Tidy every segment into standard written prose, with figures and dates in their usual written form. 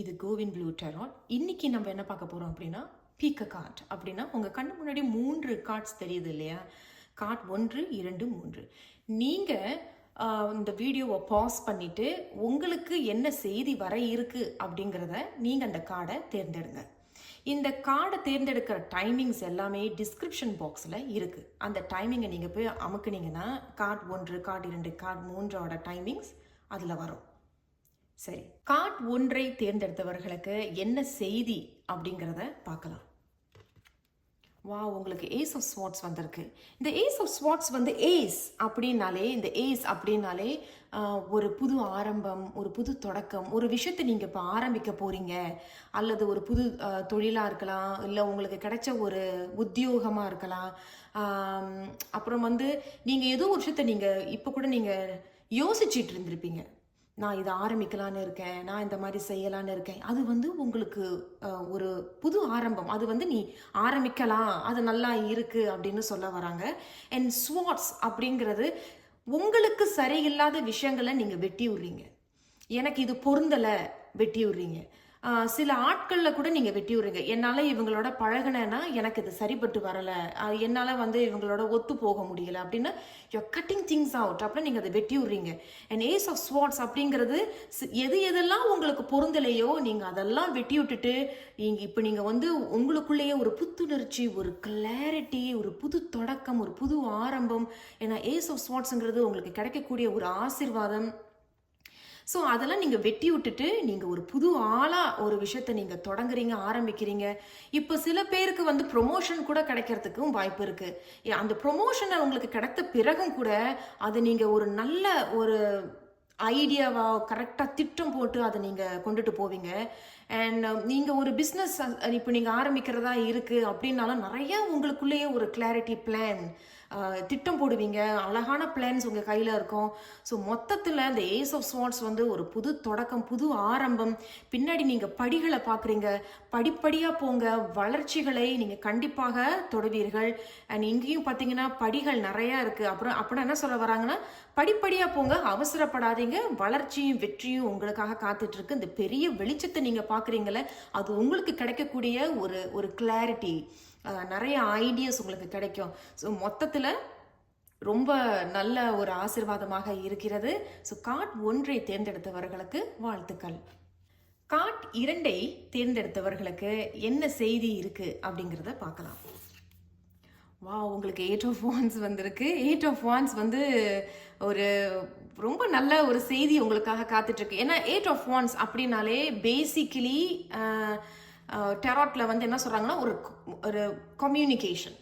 இது CoWIN blue tarot. இன்னைக்கு நம்ம என்ன பார்க்க போறோம் அப்படின்னா, பீக்க கார்ட். அப்படின்னா உங்க கண்ணு முன்னாடி 3 கார்ட்ஸ் தெரியுது இல்லையா? கார்ட் 1, 2, 3. நீங்க இந்த வீடியோவை பாஸ் பண்ணிட்டு உங்களுக்கு என்ன செய்தி வர இருக்கு அப்படிங்கிறத நீங்க அந்த கார்டை தேர்ந்தெடுங்க. இந்த கார்டை தேர்ந்தெடுக்கிற டைமிங்ஸ் எல்லாமே டிஸ்கிரிப்ஷன் பாக்ஸில் இருக்கு. அந்த டைமிங்கை நீங்க போய் அமுக்குனீங்கன்னா கார்ட் 1, கார்ட் 2, கார்ட் 3ஓட டைமிங்ஸ் அதில் வரும். சரி, கார்ட் 1ஐ தேர்ந்தெடுத்தவர்களுக்கு என்ன செய்தி அப்படிங்கிறத பார்க்கலாம். வா, உங்களுக்கு ஏஸ் ஆஃப் ஸ்வாட்ஸ் வந்திருக்கு. இந்த ஏஸ் ஆஃப் ஸ்வாட்ஸ் வந்து ஏஸ் அப்படின்னாலே ஒரு புது ஆரம்பம், ஒரு புது தொடக்கம், ஒரு விஷயத்தை நீங்கள் இப்போ ஆரம்பிக்க போறீங்க, அல்லது ஒரு புது தொழிலாக இருக்கலாம், இல்லை உங்களுக்கு கிடைச்ச ஒரு உத்தியோகமாக இருக்கலாம். அப்புறம் வந்து நீங்கள் ஏதோ ஒரு விஷயத்தை நீங்கள் இப்போ கூட நீங்கள் யோசிச்சுட்டு இருந்திருப்பீங்க. நான் இதை ஆரம்பிக்கலான்னு இருக்கேன், நான் இந்த மாதிரி செய்யலான்னு இருக்கேன். அது வந்து உங்களுக்கு ஒரு புது ஆரம்பம். அது வந்து நீ ஆரம்பிக்கலாம், அது நல்லா இருக்கு அப்படின்னு சொல்ல வராங்க. அண்ட் ஸ்வாட்ஸ் அப்படிங்கிறது உங்களுக்கு சரியில்லாத விஷயங்களை நீங்கள் வெட்டி விடுறீங்க. எனக்கு இது பொருந்தலை, வெட்டி விடுறீங்க. சில ஆட்களில் கூட நீங்கள் வெட்டி விடுறீங்க. என்னால் இவங்களோட பழகினேன்னா எனக்கு இது சரிப்பட்டு வரலை, என்னால் வந்து இவங்களோட ஒத்து போக முடியல அப்படின்னு யூஆர் கட்டிங் திங்ஸ் அவுட். அப்புறம் நீங்கள் அதை வெட்டி விடுறீங்க. அண்ட் ஏஸ் ஆஃப் ஸ்வாட்ஸ் அப்படிங்கிறது எதெல்லாம் உங்களுக்கு பொருந்தலையோ நீங்கள் அதெல்லாம் வெட்டி விட்டுட்டு இப்போ நீங்கள் வந்து உங்களுக்குள்ளேயே ஒரு புத்துணர்ச்சி, ஒரு கிளாரிட்டி, ஒரு புது தொடக்கம், ஒரு புது ஆரம்பம். ஏன்னா ஏஸ் ஆஃப் ஸ்வாட்ஸுங்கிறது உங்களுக்கு கிடைக்கக்கூடிய ஒரு ஆசீர்வாதம். ஸோ அதெல்லாம் நீங்கள் வெட்டி விட்டுட்டு நீங்கள் ஒரு புது ஆளாக ஒரு விஷயத்தை நீங்கள் தொடங்குறீங்க, ஆரம்பிக்கிறீங்க. இப்போ சில பேருக்கு வந்து ப்ரொமோஷன் கூட கிடைக்கிறதுக்கும் வாய்ப்பு இருக்குது. அந்த ப்ரொமோஷனை உங்களுக்கு கிடைத்த பிறகும் கூட அதை நீங்கள் ஒரு நல்ல ஒரு ஐடியாவாக கரெக்டாக திட்டம் போட்டு அதை நீங்கள் கொண்டுட்டு போவீங்க. அண்ட் நீங்கள் ஒரு பிஸ்னஸ் இப்போ நீங்கள் ஆரம்பிக்கிறதா இருக்குது அப்படின்னாலும் நிறையா உங்களுக்குள்ளேயே ஒரு கிளாரிட்டி, பிளான், திட்டம் போடுவீங்க. அழகான பிளான்ஸ் உங்கள் கையில் இருக்கும். ஸோ மொத்தத்தில் இந்த ஏஸ் ஆஃப் ஸ்வாட்ஸ் வந்து ஒரு புது தொடக்கம், புது ஆரம்பம். பின்னாடி நீங்கள் படிகளை பார்க்குறீங்க, படிப்படியாக போங்க, வளர்ச்சிகளை நீங்கள் கண்டிப்பாக தொடுவீர்கள். அண்ட் இங்கேயும் பார்த்தீங்கன்னா படிகள் நிறையா இருக்குது. அப்புறம் என்ன சொல்ல வராங்கன்னா, படிப்படியாக போங்க, அவசரப்படாதீங்க, வளர்ச்சியும் வெற்றியும் உங்களுக்காக காத்துட்ருக்கு. இந்த பெரிய வெளிச்சத்தை நீங்கள் பார்க்குறீங்களே, அது உங்களுக்கு கிடைக்கக்கூடிய ஒரு கிளாரிட்டி, நிறைய ஐடியாஸ் உங்களுக்கு கிடைக்கும். ஸோ மொத்தத்தில் ரொம்ப நல்ல ஒரு ஆசீர்வாதமாக இருக்கிறது. ஸோ கார்ட் 1ஐ தேர்ந்தெடுத்தவர்களுக்கு வாழ்த்துக்கள். கார்ட் 2ஐ தேர்ந்தெடுத்தவர்களுக்கு என்ன செய்தி இருக்கு அப்படிங்கிறத பார்க்கலாம். வா, உங்களுக்கு 8 ஆஃப் வாண்ட்ஸ் வந்திருக்கு. 8 ஆஃப் வாண்ட்ஸ் வந்து ஒரு ரொம்ப நல்ல ஒரு செய்தி உங்களுக்காக காத்துட்ருக்கு. ஏன்னா 8 ஆஃப் வாண்ட்ஸ் அப்படின்னாலே பேசிக்கலி டெராட்ல வந்து என்ன சொல்றாங்கன்னா, ஒரு கம்யூனிகேஷன்,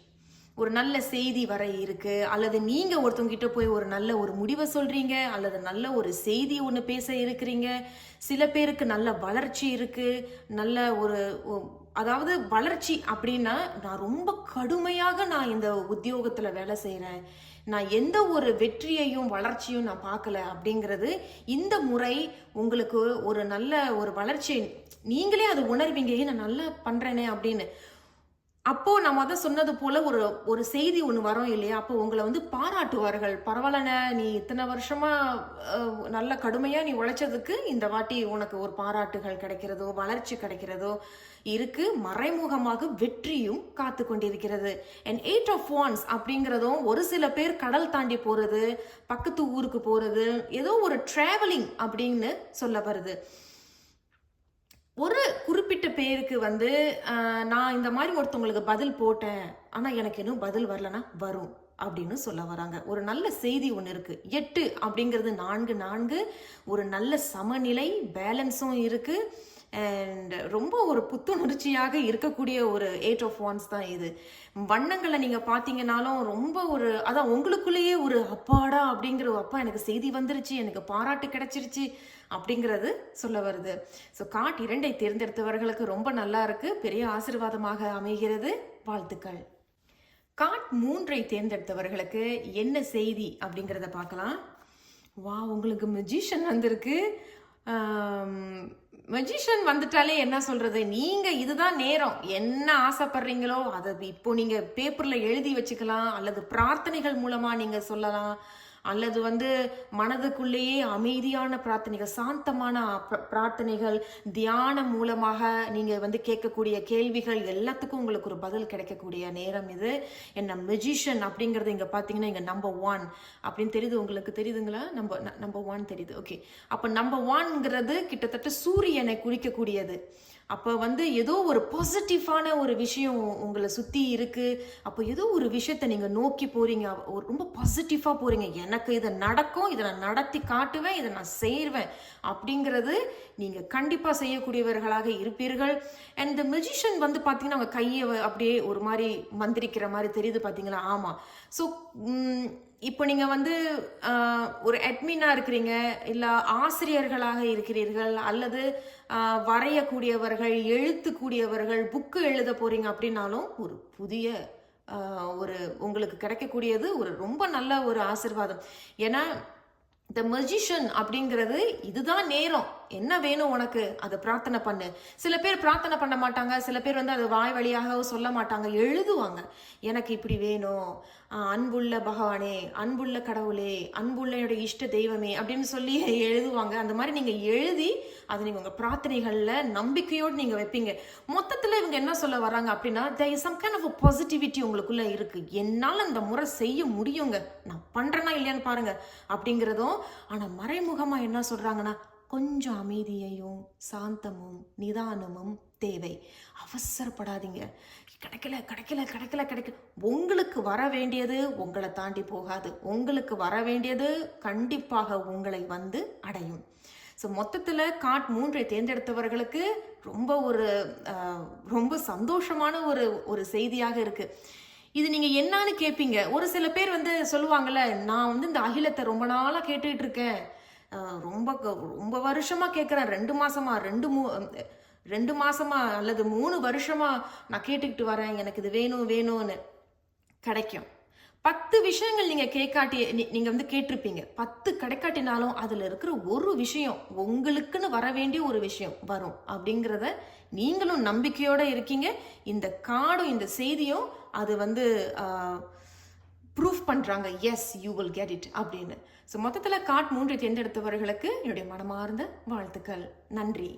ஒரு நல்ல செய்தி வர இருக்கு, அல்லது நீங்க ஒருத்தவங்கிட்ட போய் ஒரு நல்ல ஒரு முடிவை சொல்றீங்க, அல்லது நல்ல ஒரு செய்தி ஒன்று பேச இருக்கிறீங்க. சில பேருக்கு நல்ல வளர்ச்சி இருக்கு, நல்ல ஒரு அதாவது வளர்ச்சி அப்படின்னா, நான் ரொம்ப கடுமையாக நான் இந்த உத்தியோகத்துல வேலை செய்யறேன், நான் எந்த ஒரு வெற்றியையும் வளர்ச்சியும் நான் பார்க்கல அப்படிங்கிறது இந்த முறை உங்களுக்கு ஒரு நல்ல ஒரு வளர்ச்சி, நீங்களே அது உணர்வீங்க, நான் நல்லா பண்றேனே அப்படின்னு. அப்போ நம்ம அதை சொன்னது போல ஒரு செய்தி ஒன்று வரும் இல்லையா? அப்போ உங்களை வந்து பாராட்டுவார்கள். பரவாயில்லண்ணே, நீ இத்தனை வருஷமா நல்ல கடுமையா நீ உழைச்சதுக்கு இந்த வாட்டி உனக்கு ஒரு பாராட்டுகள் கிடைக்கிறதோ, வளர்ச்சி கிடைக்கிறதோ இருக்கு. மறைமுகமாக வெற்றியும் காத்து கொண்டிருக்கிறது. அண்ட் 8 ஆஃப் வாண்ட்ஸ் அப்படிங்கிறதும் ஒரு சில பேர் கடல் தாண்டி போறது, பக்கத்து ஊருக்கு போறது, ஏதோ ஒரு டிராவலிங் அப்படின்னு சொல்ல வருது. ஒரு குறிப்பிட்ட பேருக்கு வந்து நான் இந்த மாதிரி ஒருத்தவங்களுக்கு பதில் போட்டேன், ஆனால் எனக்கு இன்னும் பதில் வரலன்னா வரும் அப்படின்னு சொல்ல வராங்க. ஒரு நல்ல செய்தி ஒன்று இருக்கு. 8 அப்படிங்கிறது 4 ஒரு நல்ல சமநிலை, பேலன்ஸும் இருக்கு. அண்ட் ரொம்ப ஒரு புத்துணர்ச்சியாக இருக்கக்கூடிய ஒரு 8 ஆஃப் வாண்ட்ஸ் தான் இது. வண்ணங்களை நீங்க பார்த்தீங்கன்னாலும் ரொம்ப ஒரு அதான் உங்களுக்குள்ளேயே ஒரு அப்பாடா அப்படிங்கிற, அப்பா எனக்கு செய்தி வந்துருச்சு, எனக்கு பாராட்டு கிடைச்சிருச்சு அப்படிங்கிறது சொல்ல வருது. ஸோ கார்ட் 2ஐ தேர்ந்தெடுத்தவர்களுக்கு ரொம்ப நல்லா இருக்கு, பெரிய ஆசீர்வாதமாக அமைகிறது. வாழ்த்துக்கள். கார்ட் 3ஐ தேர்ந்தெடுத்தவர்களுக்கு என்ன செய்தி அப்படிங்கிறத பார்க்கலாம். வா, உங்களுக்கு மெஜிஷியன் வந்திருக்கு. மெஜிஷியன் வந்துட்டாலே என்ன சொல்றது, நீங்க இதுதான் நேரம், என்ன ஆசைப்படுறீங்களோ அதை இப்போ நீங்க பேப்பர்ல எழுதி வச்சுக்கலாம், அல்லது பிரார்த்தனைகள் மூலமா நீங்க சொல்லலாம், அல்லது வந்து மனதுக்குள்ளேயே அமைதியான பிரார்த்தனைகள், சாந்தமான பிரார்த்தனைகள், தியானம் மூலமாக நீங்க வந்து கேட்கக்கூடிய கேள்விகள் எல்லாத்துக்கும் உங்களுக்கு ஒரு பதில் கிடைக்கக்கூடிய நேரம் இது. என்ன மெஜிஷியன் அப்படிங்கிறது இங்க பாத்தீங்கன்னா இங்க நம்பர் 1 அப்படின்னு தெரியுது. உங்களுக்கு தெரியுதுங்களா? நம்பர் 1 தெரியுது. ஓகே, அப்ப நம்பர் 1ங்கிறது கிட்டத்தட்ட சூரியனை குறிக்கக்கூடியது. அப்போ வந்து ஏதோ ஒரு பாசிட்டிவான ஒரு விஷயம் உங்களை சுற்றி இருக்கு. அப்போ ஏதோ ஒரு விஷயத்தை நீங்கள் நோக்கி போறீங்க, ரொம்ப பாசிட்டிவாக போறீங்க. எனக்கு இதை நடக்கும், இதை நான் நடத்தி காட்டுவேன், இதை நான் செய்வேன் அப்படிங்கிறது நீங்கள் கண்டிப்பாக செய்யக்கூடியவர்களாக இருப்பீர்கள். அண்ட் இந்த மெஜிஷியன் வந்து பார்த்தீங்கன்னா அவங்க கையை அப்படியே ஒரு மாதிரி மந்திரிக்கிற மாதிரி தெரியுது பார்த்தீங்களா? ஆமாம். ஸோ இப்போ நீங்கள் வந்து ஒரு அட்மினாக இருக்கிறீங்க, இல்லை ஆசிரியர்களாக இருக்கிறீர்கள், அல்லது வரையக்கூடியவர்கள், எழுத்துக்கூடியவர்கள், புக்கு எழுத போறீங்க அப்படின்னாலும் ஒரு புதிய ஒரு உங்களுக்கு கிடைக்கக்கூடியது ஒரு ரொம்ப நல்ல ஒரு ஆசீர்வாதம். ஏன்னா த மெஜிஷியன் அப்படிங்கிறது இதுதான் நேரம், என்ன வேணும் உனக்கு அதை பிரார்த்தனை பண்ணு. சில பேர் பிரார்த்தனை பண்ண மாட்டாங்க, சில பேர் வந்து அது வாய் வழியாக சொல்ல மாட்டாங்க, எழுதுவாங்க. எனக்கு இப்படி வேணும், அன்புள்ள பகவானே, அன்புள்ள கடவுளே, அன்புள்ள என்னுடைய இஷ்ட தெய்வமே அப்படின்னு சொல்லி எழுதுவாங்க. அந்த மாதிரி நீங்க எழுதி அதை நீங்க உங்க பிரார்த்தனைகள்ல நம்பிக்கையோடு நீங்க வைப்பீங்க. மொத்தத்துல இவங்க என்ன சொல்ல வர்றாங்க அப்படின்னா, there is some kind of a positivity உங்களுக்குள்ள இருக்கு. என்னால இந்த முறை செய்ய முடியுங்க, நான் பண்றேனா இல்லையான்னு பாருங்க அப்படிங்கிறதும். ஆனா மறைமுகமா என்ன சொல்றாங்கன்னா, கொஞ்சம் அமைதியையும் சாந்தமும் நிதானமும் தேவை. அவசரப்படாதீங்க. கிடைக்கல கிடைக்கல கிடைக்கல கிடைக்கல. உங்களுக்கு வர வேண்டியது உங்களை தாண்டி போகாது. உங்களுக்கு வர வேண்டியது கண்டிப்பாக உங்களை வந்து அடையும். ஸோ மொத்தத்தில் காட் 3 தேர்ந்தெடுத்தவர்களுக்கு ரொம்ப சந்தோஷமான ஒரு செய்தியாக இருக்கு. இது நீங்க என்னன்னு கேட்பீங்க. ஒரு சில பேர் வந்து சொல்லுவாங்கல்ல, நான் வந்து இந்த அகிலத்தை ரொம்ப நாளா கேட்டுட்டு இருக்கேன், ரொம்ப வருஷமா கேட்குறேன், 2 மாசமா அல்லது 3 வருஷமா நான் கேட்டுக்கிட்டு வரேன், எனக்கு இது வேணும் வேணும்னு. கிடைக்கும். 10 விஷயங்கள் நீங்க நீங்க வந்து கேட்டிருப்பீங்க. 10 கிடைக்காட்டினாலும் அதுல இருக்கிற ஒரு விஷயம், உங்களுக்குன்னு வர வேண்டிய ஒரு விஷயம் வரும் அப்படிங்கிறத நீங்களும் நம்பிக்கையோட இருக்கீங்க. இந்த கார்டும் இந்த செய்தியும் அது வந்து ப்ரூஃப் பண்றாங்க, yes you will get it அப்படின்னு. ஸோ மொத்தத்தில் காட் 3 தேர்ந்தெடுத்தவர்களுக்கு என்னுடைய மனமார்ந்த வாழ்த்துக்கள். நன்றி.